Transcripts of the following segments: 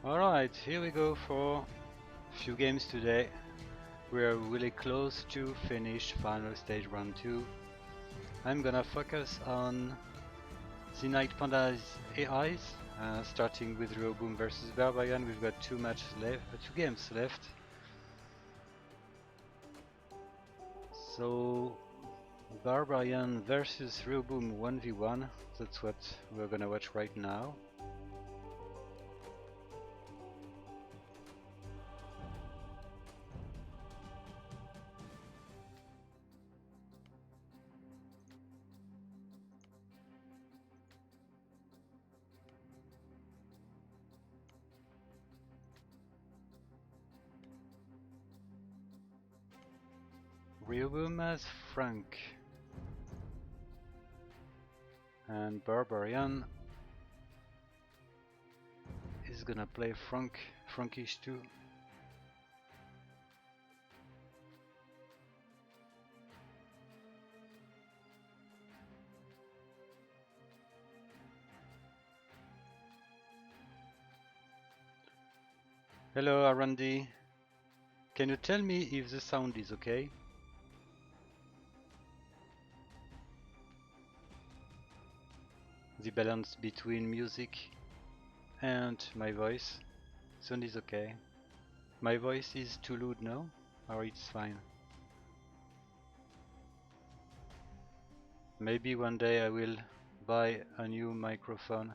Alright, here we go for a few games today. We are really close to finish final stage round 2. I'm gonna focus on TheNightPanda's AIs, starting with Rehoboam versus Barbarian. We've got two games left. So Barbarian versus Rehoboam 1v1, that's what we're gonna watch right now. Rehoboam as Frank, and Barbarian is gonna play Frankish too. Hello Arandi, can you tell me if the sound is okay? The balance between music and my voice. Sound is okay. My voice is too loud now, or it's fine? Maybe one day I will buy a new microphone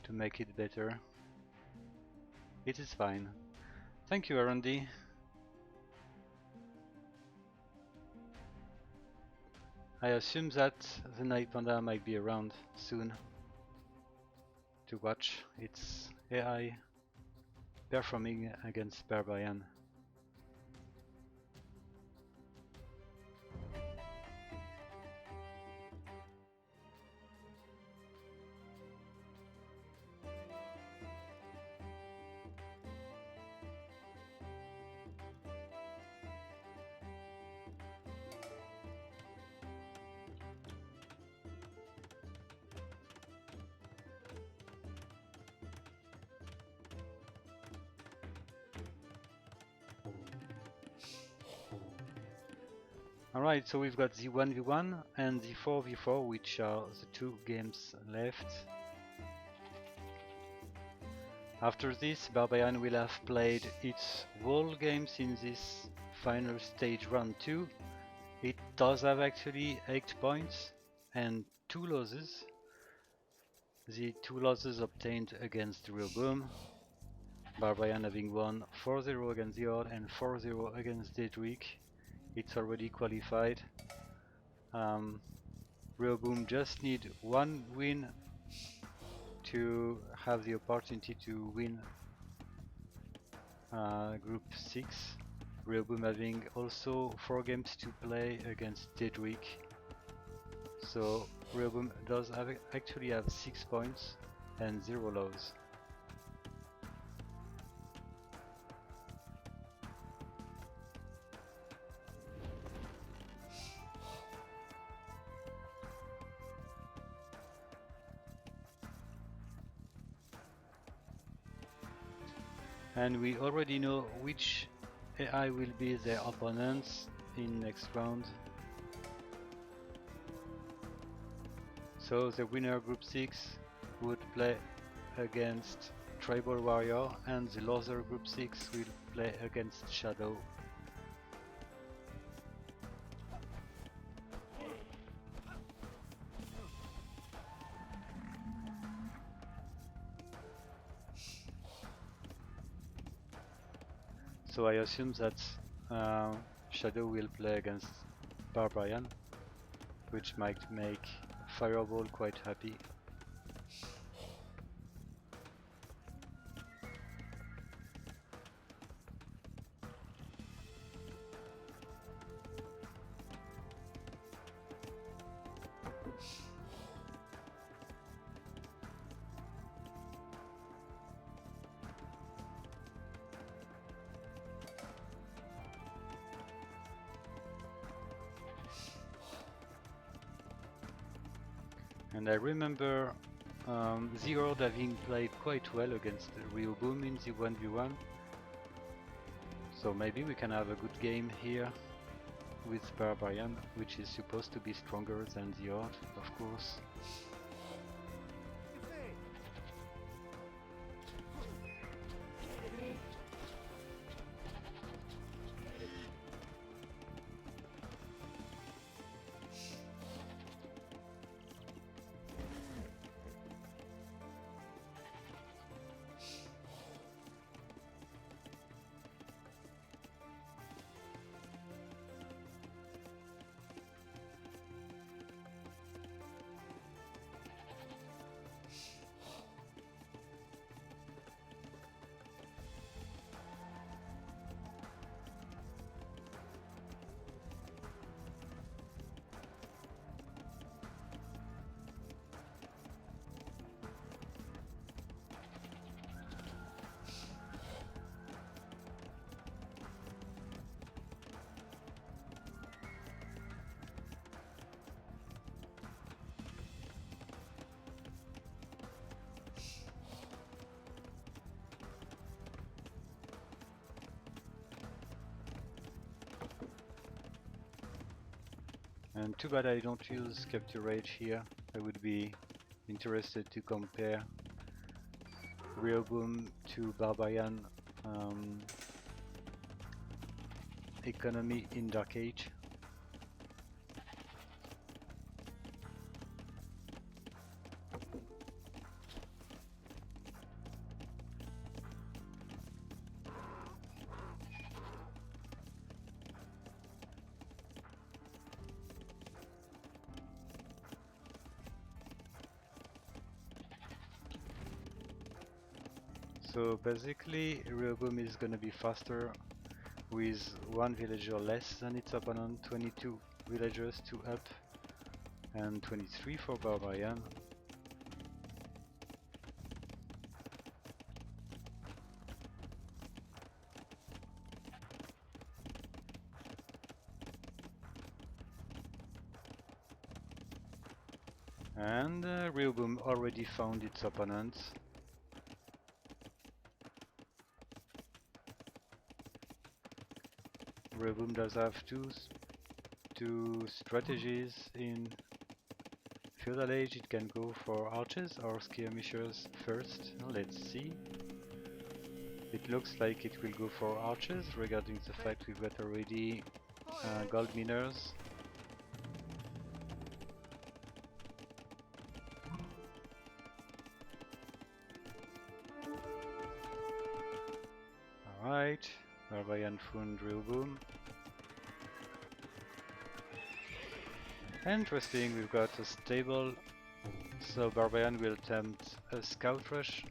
to make it better. It is fine. Thank you, Arandi. I assume that TheNightPanda might be around soon to watch its AI performing against Barbarian. Alright, so we've got the 1v1 and the 4v4, which are the two games left. After this, Barbarian will have played its whole games in this final stage round 2. It does have actually 8 points and 2 losses. The 2 losses obtained against Rehoboam, Barbarian having won 4-0 against the Horde and 4-0 against Dedrick. It's already qualified. Rehoboam just need one win to have the opportunity to win Group 6. Rehoboam having also 4 games to play against Dedrick. So Rehoboam does actually have 6 points and 0 lows. And we already know which AI will be their opponents in next round. So the winner Group 6 would play against Tribal Warrior, and the loser Group 6 will play against Shadow. So I assume that Shadow will play against Barbarian, which might make Fireball quite happy. And I remember The Horde having played quite well against Rehoboam in the 1v1. So maybe we can have a good game here with Barbarian, which is supposed to be stronger than the Horde, of course. And too bad I don't use Capture Rage here. I would be interested to compare Rehoboam to Barbarian economy in Dark Age. So basically Rehoboam is gonna be faster with 1 villager less than its opponent, 22 villagers to up and 23 for Barbarian. And Rehoboam already found its opponents. Rehoboam does have two strategies in Feudal Age. It can go for archers or skirmishers first. Let's see. It looks like it will go for archers, regarding the fact we've got already gold miners. Alright, Barbarian found Rehoboam. Interesting, we've got a stable, so Barbarian will attempt a scout rush.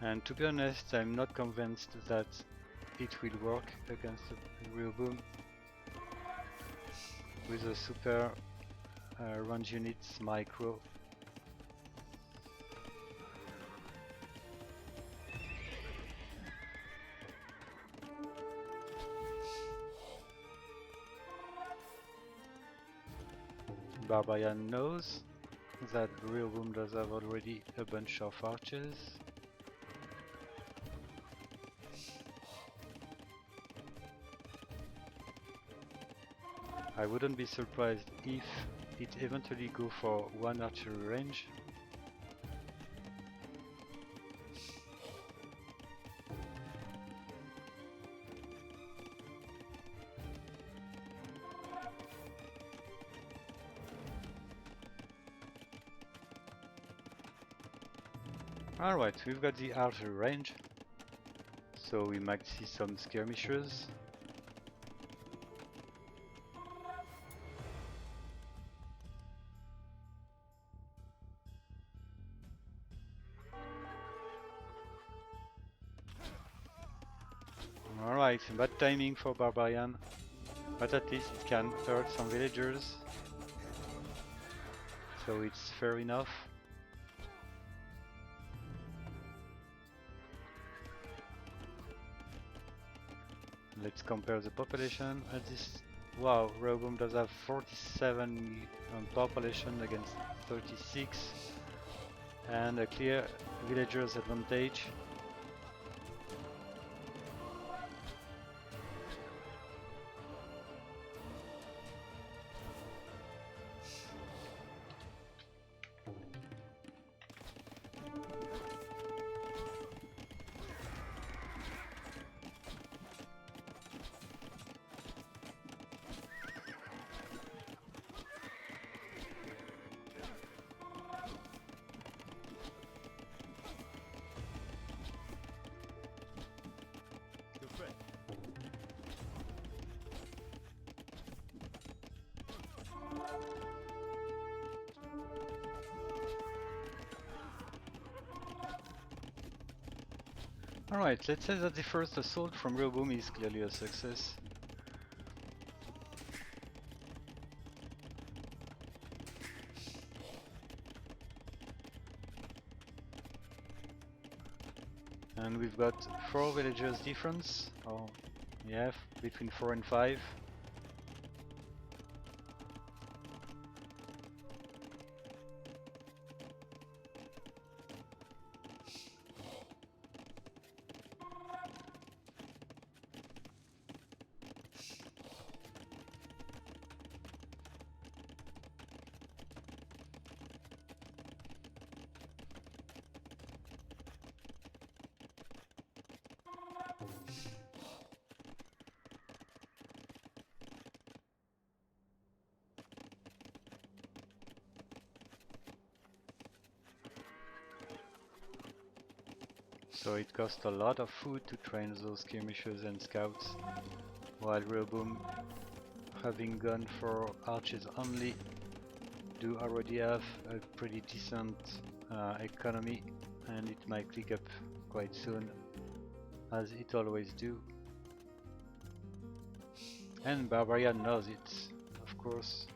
And to be honest, I'm not convinced that it will work against Rehoboam with a super range units micro. Barbarian knows that Rehoboam does have already a bunch of archers. I wouldn't be surprised if it eventually go for one archery range. Alright, we've got the archery range, so we might see some skirmishers. Alright, bad timing for Barbarian, but at least it can hurt some villagers, so it's fair enough. Let's compare the population at this. Wow, Rehoboam does have 47 on population against 36, and a clear villagers advantage. Alright, let's say that the first assault from Rehoboam is clearly a success. And we've got 4 villagers difference, or yeah, between 4 and 5. So it costs a lot of food to train those skirmishers and scouts, while Rehoboam, having gone for archers only, do already have a pretty decent economy, and it might click up quite soon, as it always do. And Barbarian knows it, of course.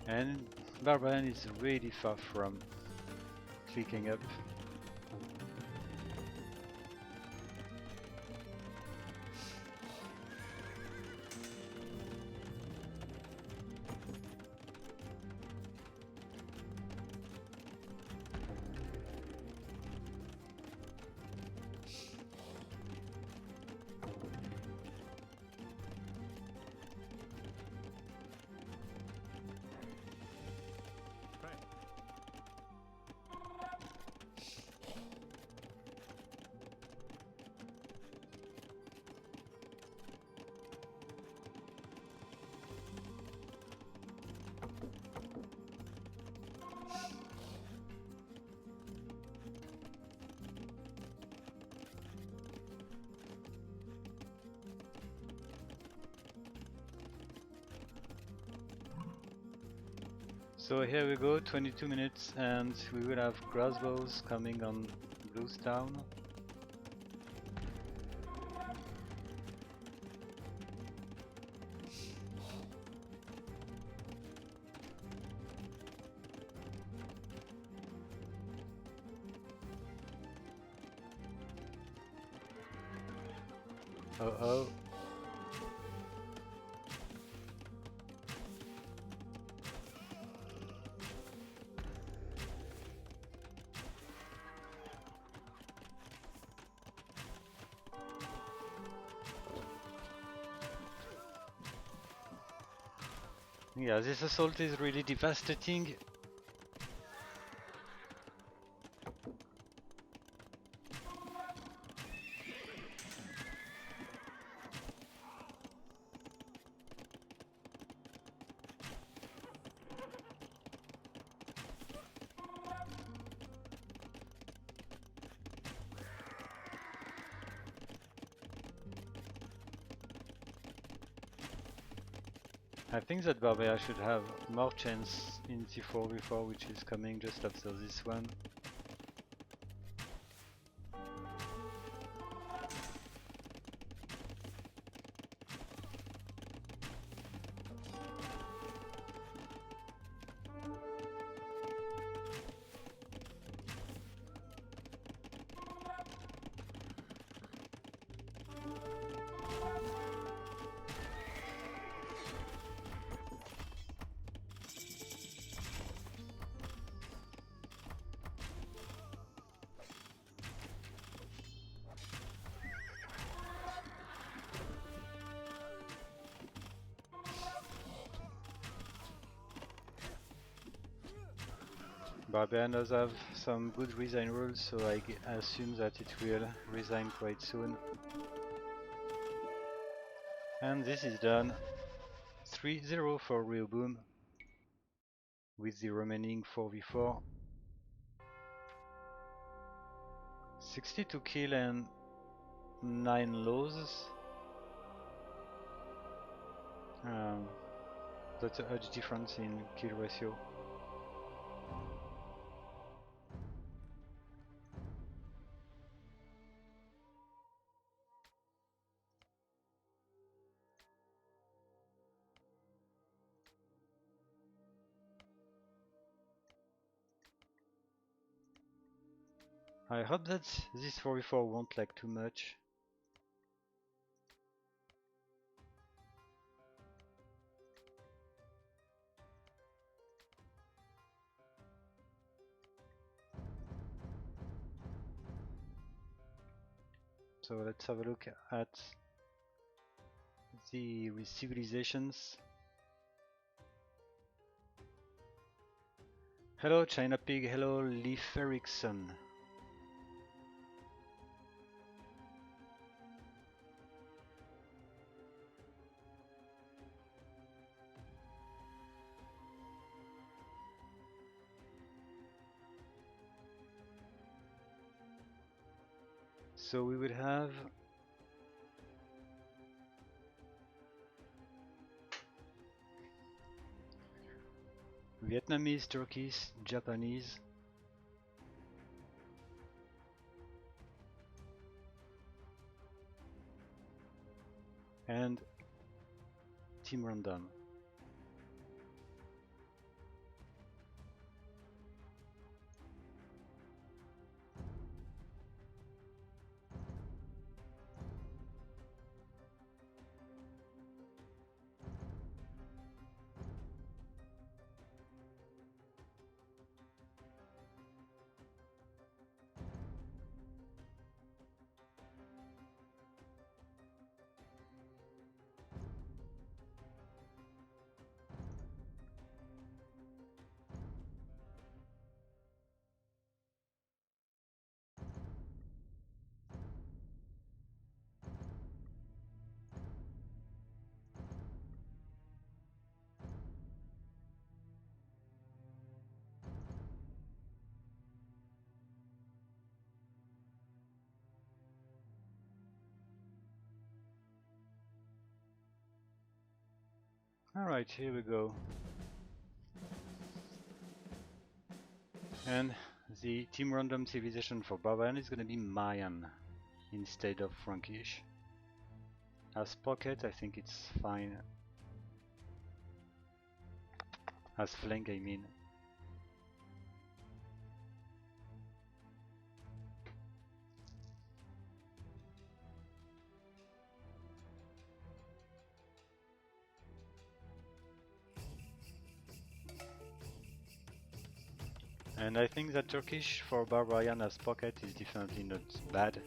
And Barbarian is really far from clicking up. So here we go, 22 minutes, and we will have crossbows coming on Bluestown. Uh-oh. Yeah, this assault is really devastating. I think that Barbarian should have more chance in T4v4, which is coming just after this one. Barbarian does have some good resign rules, so I assume that it will resign quite soon. And this is done. 3-0 for Rehoboam with the remaining 4v4. 62 kill and 9 losses. That's a huge difference in kill ratio. I hope that this 4v4 won't lag too much. So let's have a look at the civilizations. Hello China Pig, hello Leif Erikson. So we will have Vietnamese, Turkish, Japanese, and Team Random. Alright, here we go. And the Team Random civilization for Barbarian is gonna be Mayan instead of Frankish. As pocket, I think it's fine. As flank, I mean. And I think that Turkish for Barbarian as pocket is definitely not bad.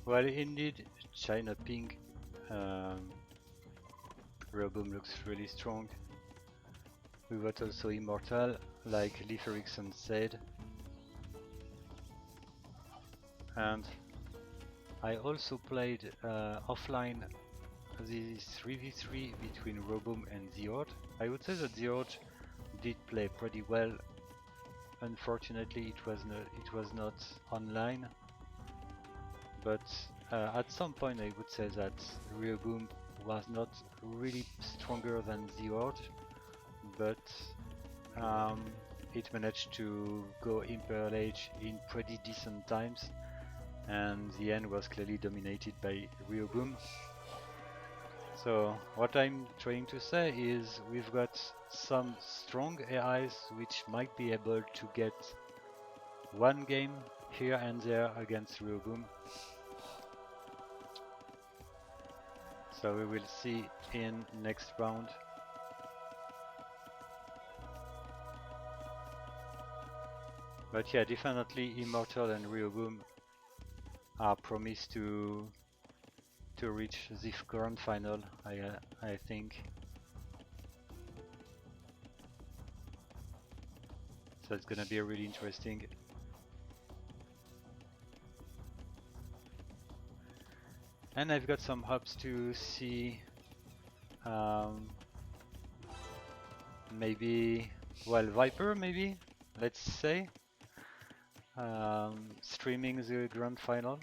Well, indeed, China Pink Rehoboam looks really strong. We got also Immortal, like Leif Erikson said. And I also played offline the 3v3 between Rehoboam and the Horde. I would say that the Horde did play pretty well. Unfortunately, it was not online. But at some point I would say that Rehoboam was not really stronger than the Horde, but it managed to go Imperial Age in pretty decent times, and the end was clearly dominated by Rehoboam. So what I'm trying to say is we've got some strong AIs which might be able to get one game here and there against Rehoboam. So we will see in next round. But yeah, definitely Immortal and Rehoboam are promised to reach the grand final, I think. So it's gonna be really interesting. And I've got some hopes to see maybe, well, Viper maybe, let's say, streaming the grand final.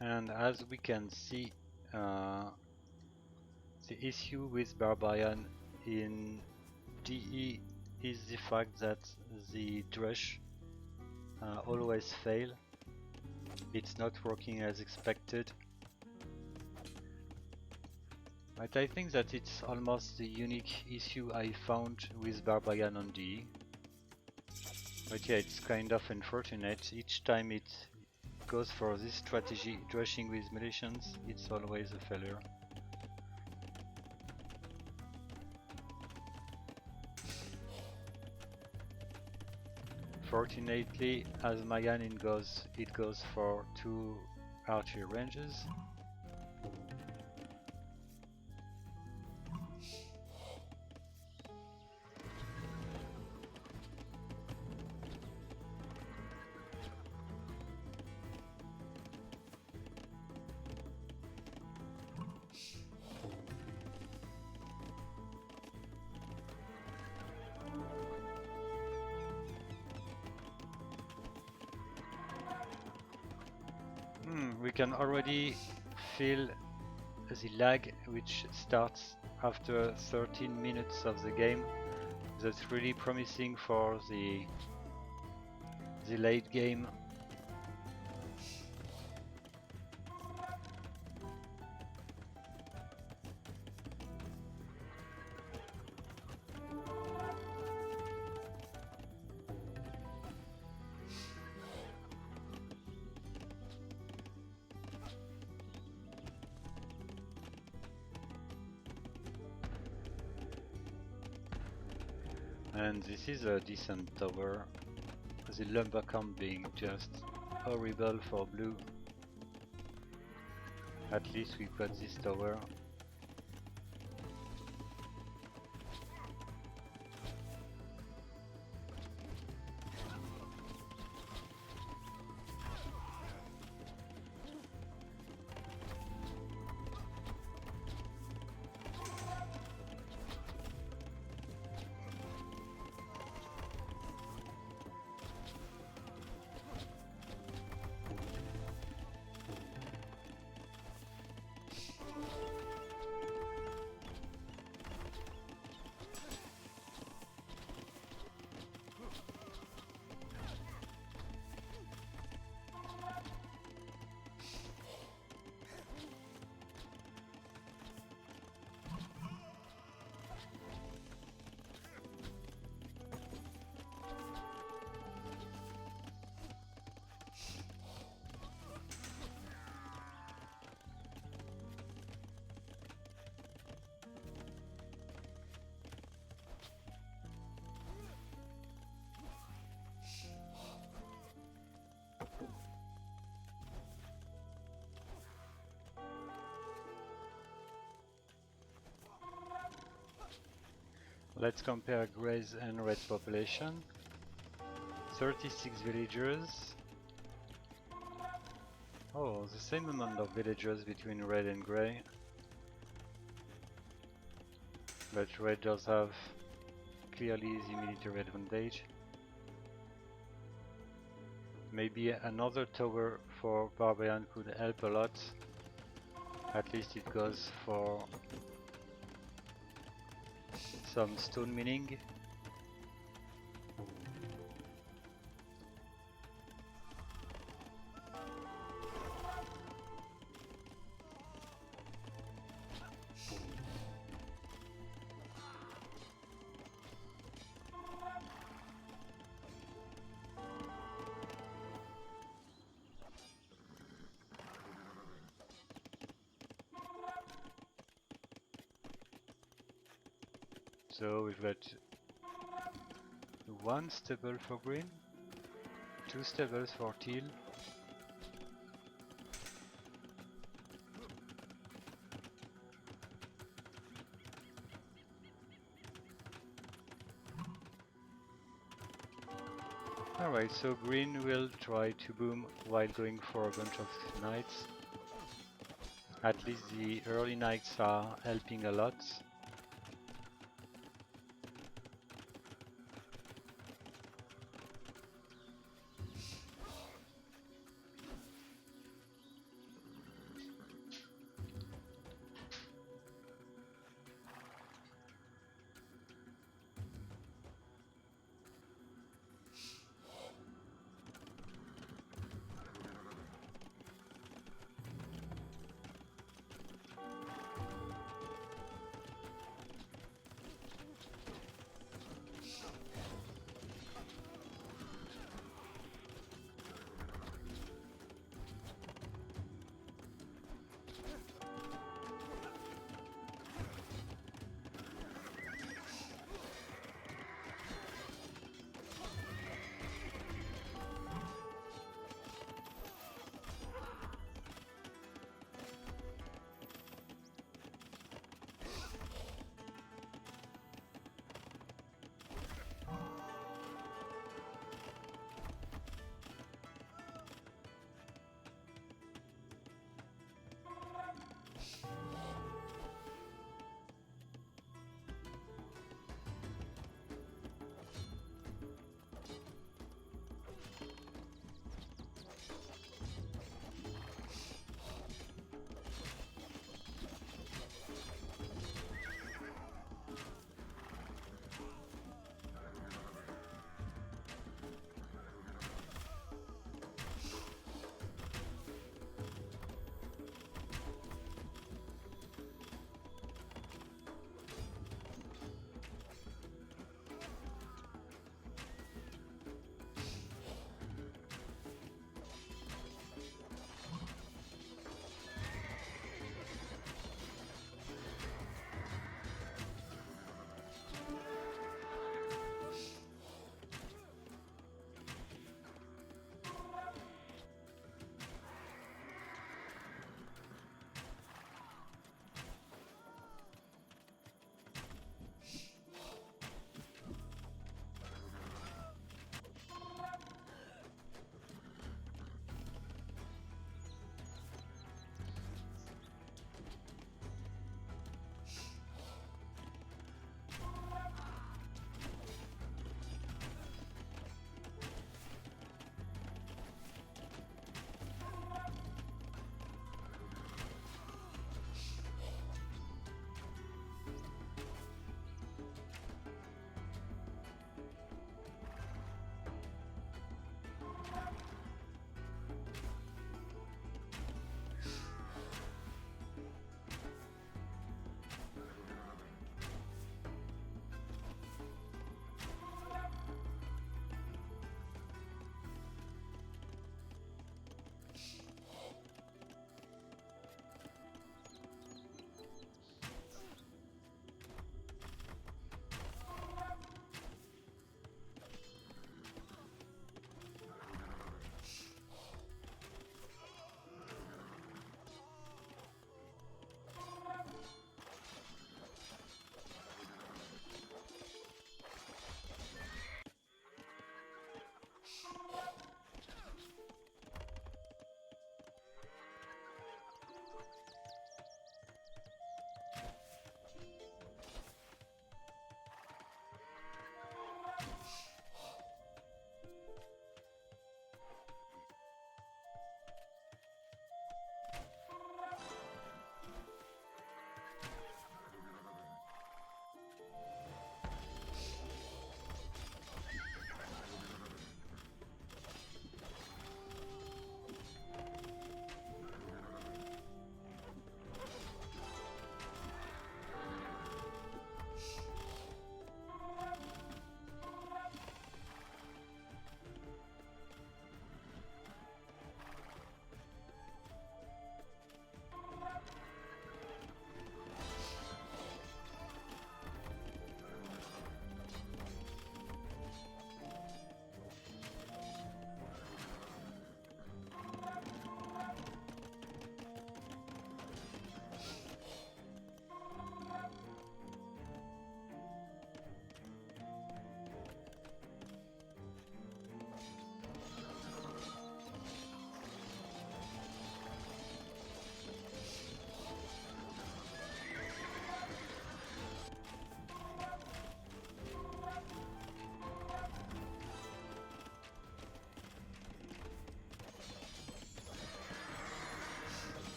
And as we can see, the issue with Barbarian in DE is the fact that the Drush always fail. It's not working as expected. But I think that it's almost the unique issue I found with Barbarian on DE. But yeah, it's kind of unfortunate. Each time it goes for this strategy, drushing with militians, it's always a failure. Fortunately, as Mayanin goes, it goes for 2 archery ranges. We can already feel the lag which starts after 13 minutes of the game. That's really promising for the late game. And this is a decent tower, the lumber camp being just horrible for blue. At least we've got this tower. Let's compare Gray's and Red population. 36 villagers. Oh, the same amount of villagers between Red and Gray. But Red does have clearly the military advantage. Maybe another tower for Barbarian could help a lot. At least it goes for some stone mining. So we've got one stable for green, two stables for teal. Alright, so green will try to boom while going for a bunch of knights. At least the early knights are helping a lot.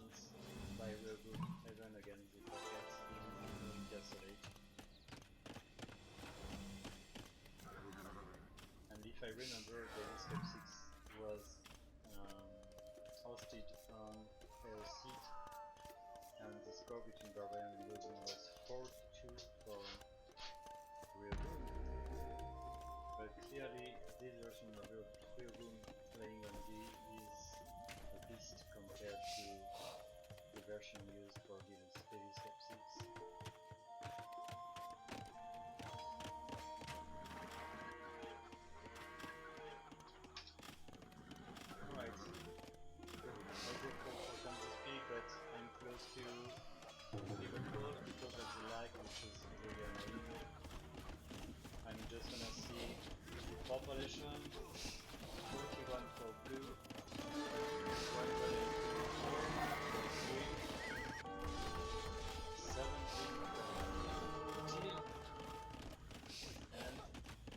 Congratulations by Rehoboam even again the podcast in Castle Age. And if I remember, the Escape 6 was hosted on a seat, and the score between Barbarian and Rehoboam was 4-2 for Rehoboam. But clearly, this version of Rehoboam playing on D is a beast compared to the version used for the Escape 6. Alright, I'll go for Kansas City, but I'm close to Liverpool because of the lag, which is really annoying. I'm just gonna see population 41 for blue, 104 for green, 17 for teal, and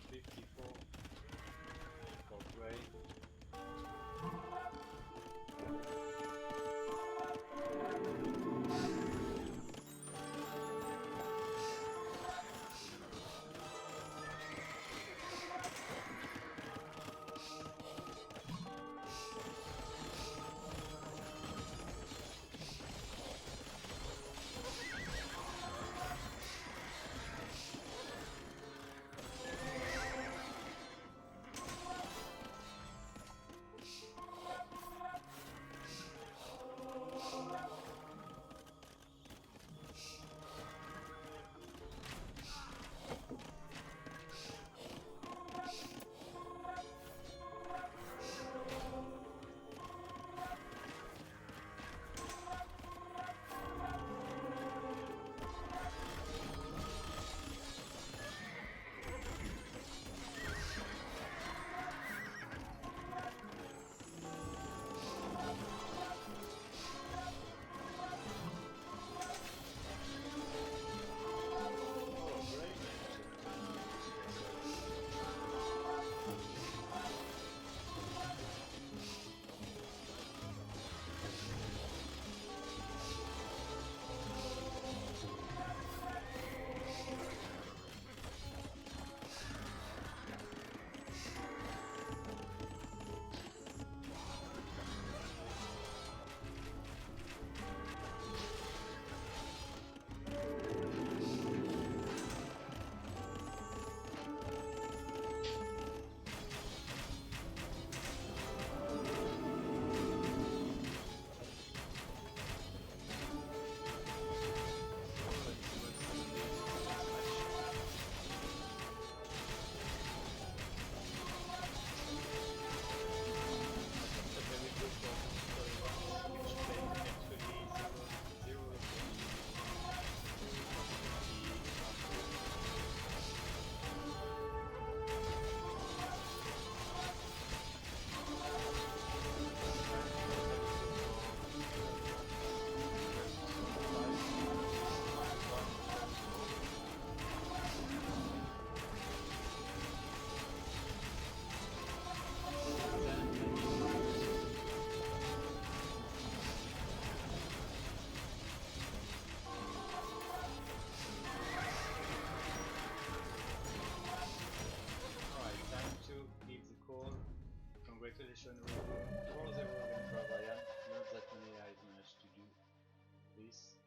54 for grey. Congratulations for the Rehoboam and Barbarian. Not that many I've managed to do this.